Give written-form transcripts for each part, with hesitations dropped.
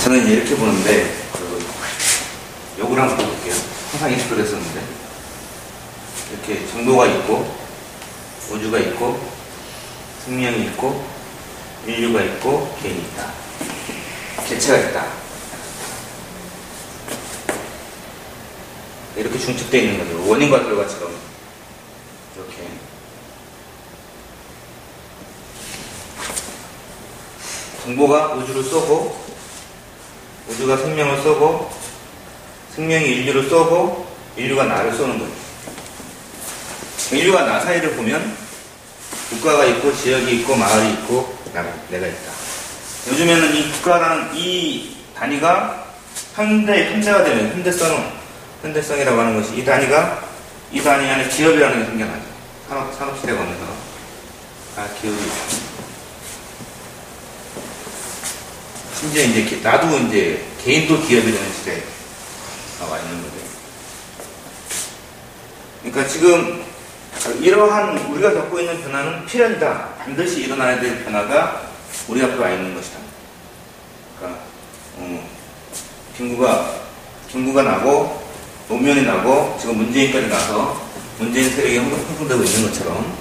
저는 이렇게 보는데, 요걸 한번 볼게요. 항상 이렇게 그랬었는데, 이렇게 정보가 있고, 우주가 있고, 생명이 있고, 인류가 있고, 개인이 있다. 개체가 있다. 이렇게 중첩되어 있는 거죠. 원인과 결과처럼. 이렇게. 정보가 우주를 쏘고, 우주가 생명을 쏘고, 생명이 인류를 쏘고, 인류가 나를 쏘는 거예요. 인류가 나 사이를 보면 국가가 있고, 지역이 있고, 마을이 있고, 내가 있다. 요즘에는 이 국가라는 이 단위가 현대가 되면 현대성이라고 하는 것이 이 단위 안에 기업이라는 게 생겨나죠. 산업시대가 오면서 기업이 있습니다. 심지어 이제 나도 이제 개인도 기업이 되는 시대가 와 있는 거죠. 그러니까 지금 이러한 우리가 겪고 있는 변화는 필연이다. 반드시 일어나야 될 변화가 우리 앞에 와 있는 것이다. 그러니까 김구가 나고 노무현이 나고 지금 문재인까지 나서 문재인 세력이 형성되고 있는 것처럼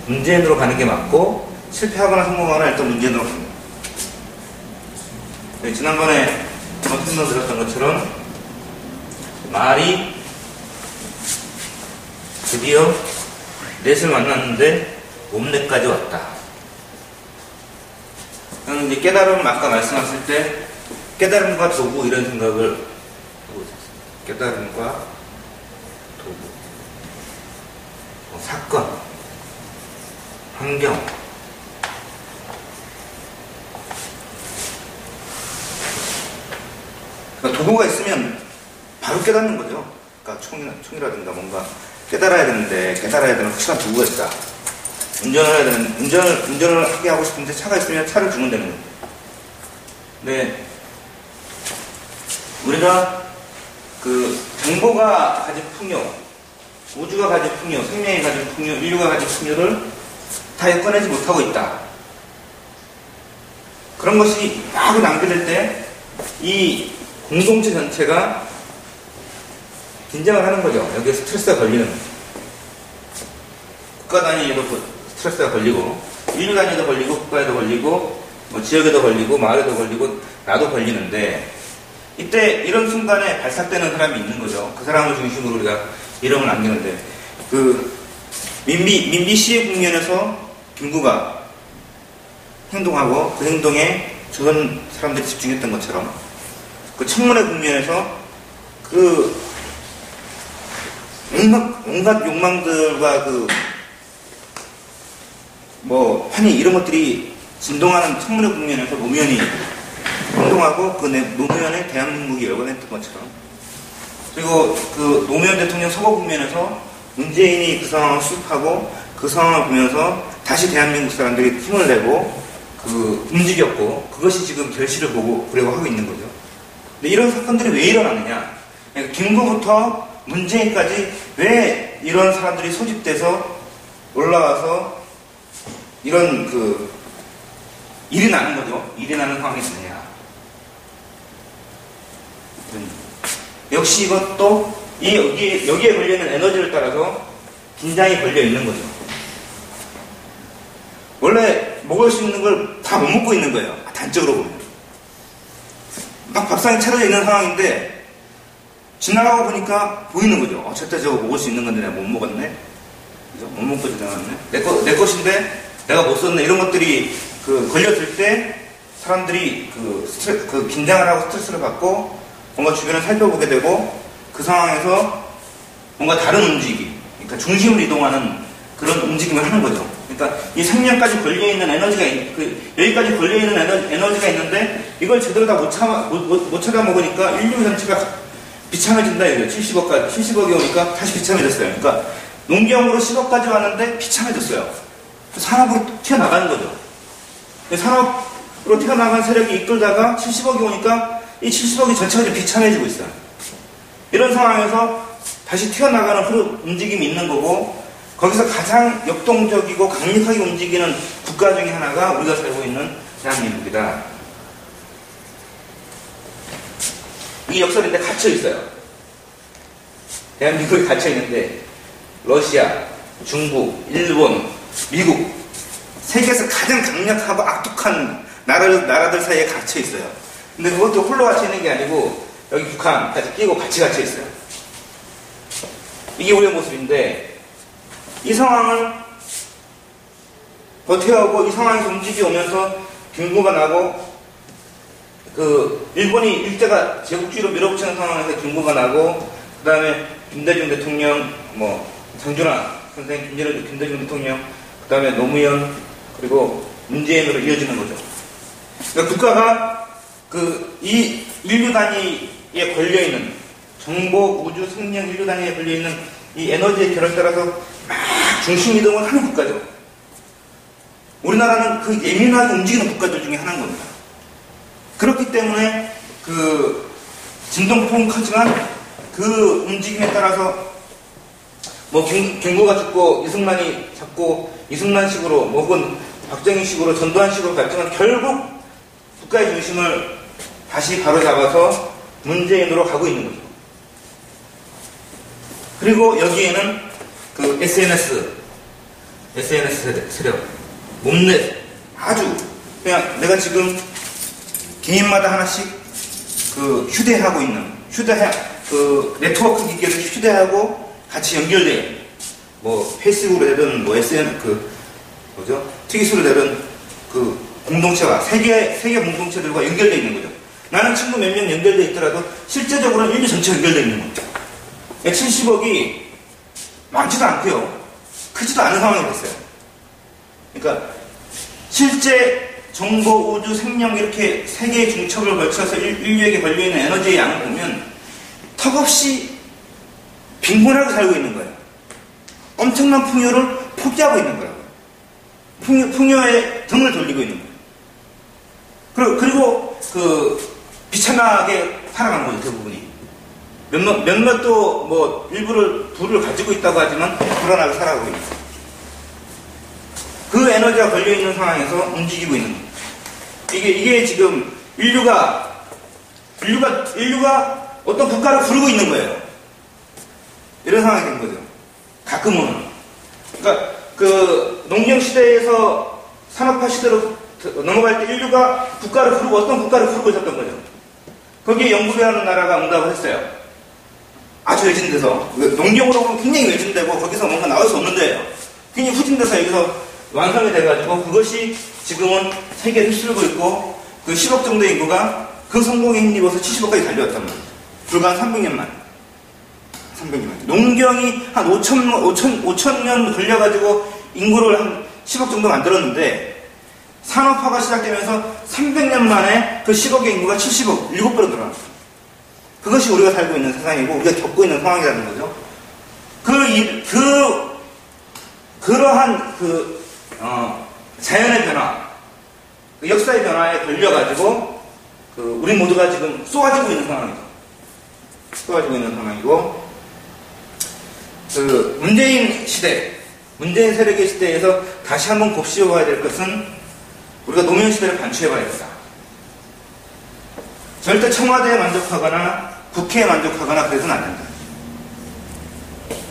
문재인으로 가는 게 맞고 실패하거나 성공하거나 일단 문재인으로 갑니다. 지난번에 한번 설명드렸던 것처럼 말이 드디어 넷을 만났는데 몸넷까지 왔다. 저는 이제 깨달음 아까 말씀하실 때 깨달음과 도구 이런 생각을 하고 있었습니다. 깨달음과 도구, 사건, 환경, 그러니까 도구가 있으면 바로 깨닫는 거죠. 그러니까 총이라든가 뭔가 깨달아야 되는데 깨달아야 되는 확실한 도구가 있다. 운전을 하게 하고 싶은데 차가 있으면 차를 주면 되는 거예요. 근데 우리가 그 정보가 가진 풍요, 우주가 가진 풍요, 생명이 가진 풍요, 인류가 가진 풍요를 다 엮어내지 못하고 있다. 그런 것이 막 남겨질 때 이 공동체 전체가 긴장을 하는 거죠. 여기에 스트레스가 걸리는 거죠. 국가 단위에도 스트레스가 걸리고, 인류 단위에도 걸리고, 국가에도 걸리고, 뭐 지역에도 걸리고, 마을에도 걸리고, 나도 걸리는데, 이때 이런 순간에 발삭되는 사람이 있는 거죠. 그 사람을 중심으로 우리가 이름을 남기는데, 민비 씨의 국면에서 김구가 행동하고 그 행동에 조선 사람들이 집중했던 것처럼, 그 청문회 국면에서 온갖 욕망들과 환희 이런 것들이 진동하는 청문회 국면에서 노무현이 행동하고 그 노무현의 대한민국이 열거했던 것처럼, 그리고 그 노무현 대통령 서거 국면에서 문재인이 그 상황을 수습하고 그 상황을 보면서 다시 대한민국 사람들이 힘을 내고 움직였고, 그것이 지금 결실을 보고 그러고 하고 있는 거죠. 근데 이런 사건들이 왜 일어나느냐? 그러니까 김구부터 문재인까지 왜 이런 사람들이 소집돼서 올라와서 이런 일이 나는 거죠. 일이 나는 상황이 되느냐. 역시 이것도 여기에 걸려있는 에너지를 따라서 긴장이 걸려 있는 거죠. 원래 먹을 수 있는 걸 다 못 먹고 있는 거예요. 단적으로 보면. 막 밥상에 차려져 있는 상황인데 지나가고 보니까 보이는 거죠. 절대 저거 먹을 수 있는 건데 내가 못 먹었네. 그죠? 못 먹고 지나갔네. 내 것인데 내가 못 썼네. 이런 것들이 걸려들 때 사람들이 긴장을 하고 스트레스를 받고 뭔가 주변을 살펴보게 되고 그 상황에서 뭔가 다른 움직임, 그러니까 중심을 이동하는 그런 움직임을 하는 거죠. 그러니까 이 생명까지 걸려있는 에너지가 여기까지 걸려있는 에너지가 있는데 이걸 제대로 다 못 찾아 먹으니까 인류 전체가 비참해진다 이거예요. 70억이 오니까 다시 비참해졌어요. 그러니까 농경으로 10억까지 왔는데 비참해졌어요. 산업으로 튀어나가는 거죠. 산업으로 튀어나간 세력이 이끌다가 70억이 오니까 이 70억이 전체가 비참해지고 있어요. 이런 상황에서 다시 튀어나가는 움직임이 있는 거고, 거기서 가장 역동적이고 강력하게 움직이는 국가 중에 하나가 우리가 살고 있는 대한민국이다. 이 역설인데 갇혀 있어요. 대한민국이 갇혀 있는데 러시아, 중국, 일본, 미국 세계에서 가장 강력하고 악독한 나라들 사이에 갇혀 있어요. 근데 그것도 홀로 갇혀 있는 게 아니고 여기 북한까지 끼고 같이 갇혀 있어요. 이게 우리의 모습인데 이 상황을 버텨오고 이 상황에서 움직여오면서 빈부가 나고 일본이 일제가 제국주의로 밀어붙이는 상황에서 빈부가 나고 그 다음에 김대중 대통령, 장준하 선생, 김대중 대통령, 그 다음에 노무현, 그리고 문재인으로 이어지는 거죠. 그러니까 국가가 이 인류 단위에 걸려있는, 정보, 우주, 생명 인류 단위에 걸려있는 이 에너지의 결을 따라서 막 중심 이동을 하는 국가죠. 우리나라는 그 예민하게 움직이는 국가들 중에 하나인 겁니다. 그렇기 때문에 진동폭은 커지만 그 움직임에 따라서 김구가 죽고 이승만이 잡고 이승만식으로 혹은 박정희식으로 전두환식으로 발전한 결국 국가의 중심을 다시 바로잡아서 문재인으로 가고 있는 거죠. 그리고 여기에는 SNS 세력, 몸넷, 아주 그냥 내가 지금 개인마다 하나씩 휴대하고 있는 네트워크 기계를 휴대하고 같이 연결된 페이스북으로 되든 트윗으로 되든 공동체가 세계 공동체들과 연결되어 있는 거죠. 나는 친구 몇 명 연결되어 있더라도 실제적으로는 인류 전체가 연결되어 있는 거죠. 70억이 많지도 않고요. 크지도 않은 상황이 됐어요. 그러니까 실제 정보, 우주, 생명 이렇게 세 개의 중첩을 걸쳐서 인류에게 걸려있는 에너지의 양을 보면 턱없이 빈곤하게 살고 있는 거예요. 엄청난 풍요를 포기하고 있는 거라고요. 풍요에 등을 돌리고 있는 거예요. 그리고 비참하게 살아간 거죠, 대부분이. 몇몇도 부를 가지고 있다고 하지만 불안하게 살아가고 있는 거예요. 그 에너지가 걸려있는 상황에서 움직이고 있는 거예요. 이게 지금 인류가 어떤 국가를 부르고 있는 거예요. 이런 상황이 된 거죠. 가끔은. 그러니까 농경 시대에서 산업화 시대로 넘어갈 때 인류가 국가를 부르고 어떤 국가를 부르고 있었던 거죠. 거기에 영국이라는 나라가 응답을 했어요. 아주 외진데서 농경으로 보면 굉장히 외진되고 거기서 뭔가 나올 수 없는 데예요. 굉장히 후진돼서 여기서 완성이 돼가지고 그것이 지금은 세계를 휩쓸고 있고 10억 정도의 인구가 그 성공에 힘입어서 70억까지 달려왔단 말이죠. 불과 한 300년 만에. 농경이 한 5천 년 걸려가지고 인구를 한 10억 정도 만들었는데 산업화가 시작되면서 300년 만에 그 10억의 인구가 70억, 7배로 늘어났어요. 그것이 우리가 살고 있는 세상이고 우리가 겪고 있는 상황이라는 거죠. 그러한 자연의 변화, 역사의 변화에 걸려가지고 우리 모두가 지금 쏘아지고 있는 상황이죠. 쏘아지고 있는 상황이고 문재인 세력의 시대에서 다시 한번 곱씹어봐야 될 것은 우리가 노무현 시대를 반추해봐야 된다. 절대 청와대에 만족하거나 국회에 만족하거나 그래서는 안 된다.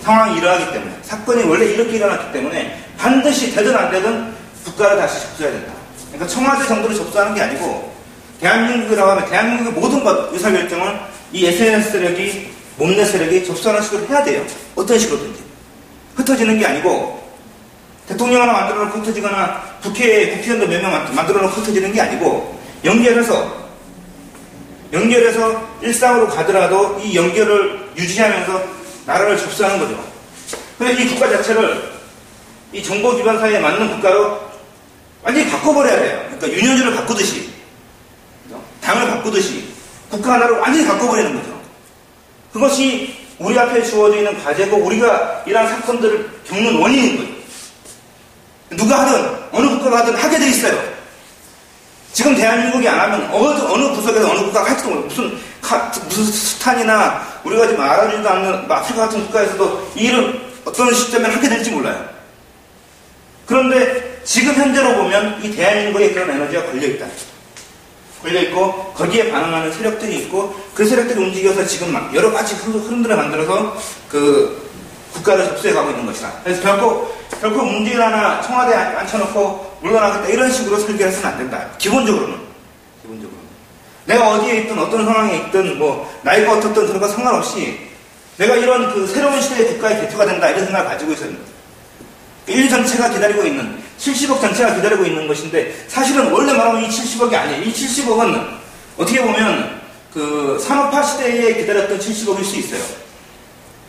상황이 이러하기 때문에 사건이 원래 이렇게 일어났기 때문에 반드시 되든 안 되든 국가를 다시 접수해야 된다. 그러니까 청와대 정도로 접수하는 게 아니고 대한민국이라고 하면 대한민국의 모든 의사결정을 이 SNS 세력이 몸내 세력이 접수하는 식으로 해야 돼요. 어떤 식으로든지. 흩어지는 게 아니고 대통령 하나 만들어 놓고 흩어지거나 국회의원도 몇 명 만들어 놓고 흩어지는 게 아니고 연결해서 일상으로 가더라도 이 연결을 유지하면서 나라를 접수하는 거죠. 그래서 이 국가 자체를 이 정보기반사에 맞는 국가로 완전히 바꿔버려야 돼요. 그러니까 유년주를 바꾸듯이 당을 바꾸듯이 국가 하나를 완전히 바꿔버리는 거죠. 그것이 우리 앞에 주어져 있는 과제고 우리가 이러한 사건들을 겪는 원인인 거죠. 누가 하든 어느 국가가 하든 하게 돼 있어요. 지금 대한민국이 안 하면 어느 구석에서 어느 국가가 할지도 몰라요. 무슨 스탄이나 우리가 지금 알아주지도 않는 아프리카 같은 국가에서도 이 일을 어떤 시점에 하게 될지 몰라요. 그런데 지금 현재로 보면 이 대한민국에 그런 에너지가 걸려있다. 걸려있고 거기에 반응하는 세력들이 있고 그 세력들이 움직여서 지금 막 여러 가지 흐름들을 만들어서 그 국가를 접수해 가고 있는 것이다. 그래서 결코 문재인 하나 청와대에 앉혀놓고 물러나겠다 이런 식으로 설계해서는 안 된다. 기본적으로는. 내가 어디에 있든 어떤 상황에 있든 뭐 나이가 어떻든 그런 거 상관없이 내가 이런 그 새로운 시대의 국가의 대표가 된다 이런 생각을 가지고 있어요. 인류 전체가 기다리고 있는 70억 전체가 기다리고 있는 것인데 사실은 원래 말하면 이 70억이 아니에요. 이 70억은 어떻게 보면 그 산업화 시대에 기다렸던 70억일 수 있어요.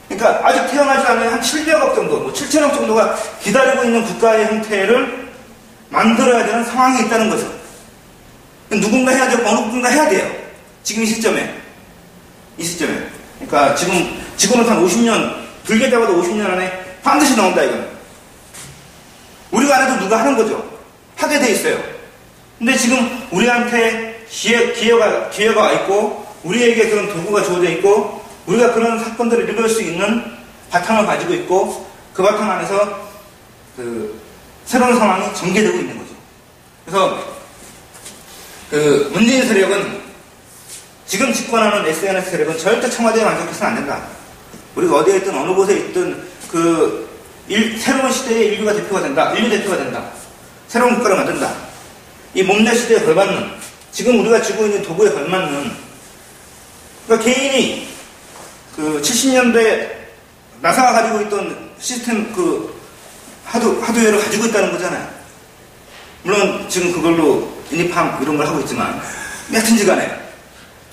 그러니까 아직 태어나지 않은 한 700억 정도, 뭐 7천억 정도가 기다리고 있는 국가의 형태를 만들어야 되는 상황이 있다는 거죠. 누군가 해야 되고 어느 누군가 해야 돼요. 지금 이 시점에. 그러니까 지금은 한 50년, 길게 잡아도 50년 안에 반드시 나온다 이거는. 우리가 안 해도 누가 하는 거죠. 하게 돼 있어요. 근데 지금 우리한테 기회가 와 있고 우리에게 그런 도구가 주어져 있고 우리가 그런 사건들을 읽을 수 있는 바탕을 가지고 있고 그 바탕 안에서 그 새로운 상황이 전개되고 있는 거죠. 그래서 그 문재인 세력은 지금 집권하는 SNS 세력은 절대 청와대에 만족해서는 안 된다. 우리가 어디에 있든 어느 곳에 있든 그 새로운 시대의 인류 대표가 된다. 새로운 국가를 만든다. 이 몸내 시대에 걸맞는 지금 우리가 쥐고 있는 도구에 걸맞는 그러니까 개인이 그 70년대 나사가 가지고 있던 시스템 그 하드웨어를 가지고 있다는 거잖아요. 물론 지금 그걸로 인입함 이런 걸 하고 있지만 여하튼지 간에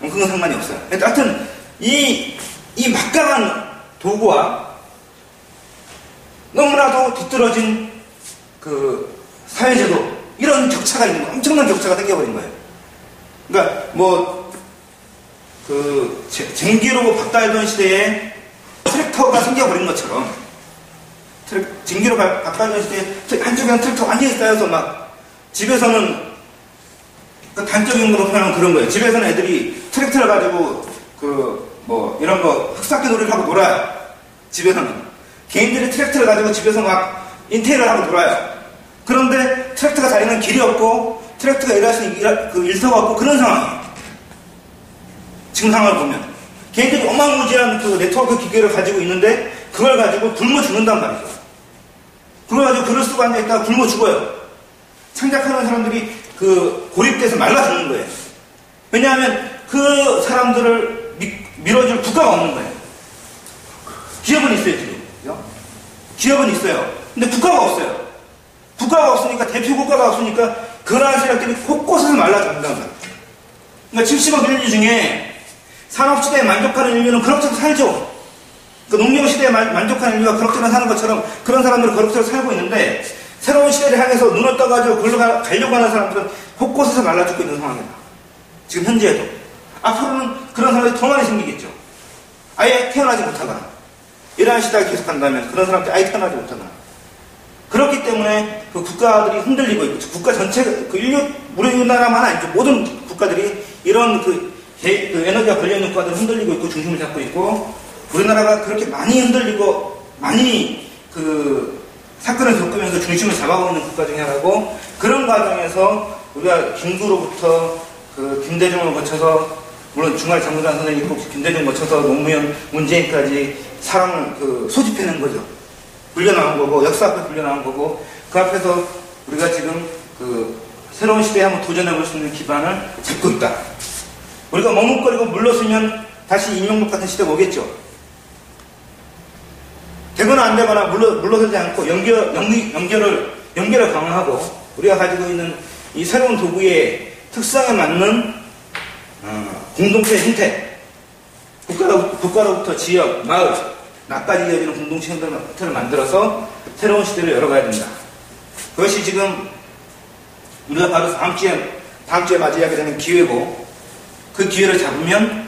그건 상관이 없어요. 하여튼 이 막강한 도구와 너무나도 뒤떨어진 그 사회제도 이런 격차가 있는 거예요. 엄청난 격차가 생겨버린 거예요. 그러니까 뭐 그 전기로 바꿔야던 시대에 트랙터가 생겨버린 것처럼 전기로 바꿔야던 시대에 한쪽에는 트랙터 완전히 쌓여서 막 집에서는 단적인 걸로 표현하면 그런 거예요. 집에서는 애들이 트랙터를 가지고 그 뭐 이런 거 흙삭기 놀이를 하고 놀아요. 집에서는 개인들이 트랙터를 가지고 집에서 막 인테리어를 하고 놀아요. 그런데 트랙터가 다니는 길이 없고 트랙터가 일할 수 있는 일터가 없고 그런 상황이에요. 지금 상황을 보면 개인들이 어마무지한 그 네트워크 기계를 가지고 있는데 그걸 가지고 굶어 죽는단 말이죠. 그걸 가지고 글을 쓰고 앉아있다가 굶어 죽어요. 창작하는 사람들이 그 고립돼서 말라 죽는 거예요. 왜냐하면 그 사람들을 밀어줄 국가가 없는 거예요. 기업은 있어요, 지금. 기업은 있어요. 근데 국가가 없어요. 국가가 없으니까, 대표 국가가 없으니까, 그러한 세력들이 곳곳에서 말라 죽는단 말이에요. 그러니까 70억 인류 중에 산업시대에 만족하는 인류는 그럭저럭 살죠. 그 농경시대에 만족하는 인류가 그럭저럭 사는 것처럼 그런 사람들은 그럭저럭 살고 있는데, 새로운 시대를 향해서 눈을 떠가지고 그걸로 가려고 하는 사람들은 곳곳에서 말라 죽고 있는 상황이다. 지금 현재에도. 앞으로는 그런 사람들이 더 많이 생기겠죠. 아예 태어나지 못하거나. 이러한 시대가 계속한다면 그런 사람들이 아예 태어나지 못하거나. 그렇기 때문에 그 국가들이 흔들리고 있고, 국가 전체, 우리나라만 아니죠. 모든 국가들이 이런 그 에너지가 걸려있는 국가들을 흔들리고 있고, 중심을 잡고 있고, 우리나라가 그렇게 많이 흔들리고, 많이 그 사건을 겪으면서 중심을 잡아오고 있는 국가 중에 하나고, 그런 과정에서 우리가 김구로부터 그 김대중을 거쳐서, 물론 중앙 장군단 선생님 있고, 김대중 거쳐서 노무현, 문재인까지 사람을 소집해낸 거죠. 불려나온 거고, 역사 앞에 불려나온 거고, 그 앞에서 우리가 지금 그 새로운 시대에 한번 도전해볼 수 있는 기반을 잡고 있다. 우리가 머뭇거리고 물러서면 다시 이명박 같은 시대가 오겠죠. 되거나 안 되거나 물러서지 않고 연결을 강화하고 우리가 가지고 있는 이 새로운 도구의 특성에 맞는 공동체의 형태, 국가로부터 지역, 마을, 나까지 이어지는 공동체 형태를 만들어서 새로운 시대를 열어가야 된다. 그것이 지금 우리가 바로 다음 주에 맞이하게 되는 기회고, 그 기회를 잡으면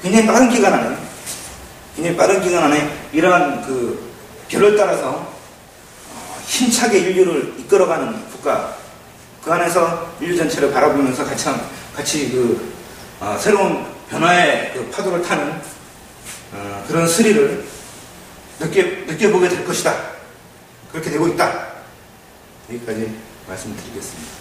굉장히 빠른 기간 안에 이러한 그 결을 따라서 힘차게 인류를 이끌어가는 국가, 그 안에서 인류 전체를 바라보면서 같이 새로운 변화의 그 파도를 타는 그런 스릴을 느껴보게 될 것이다. 그렇게 되고 있다. 여기까지 말씀드리겠습니다.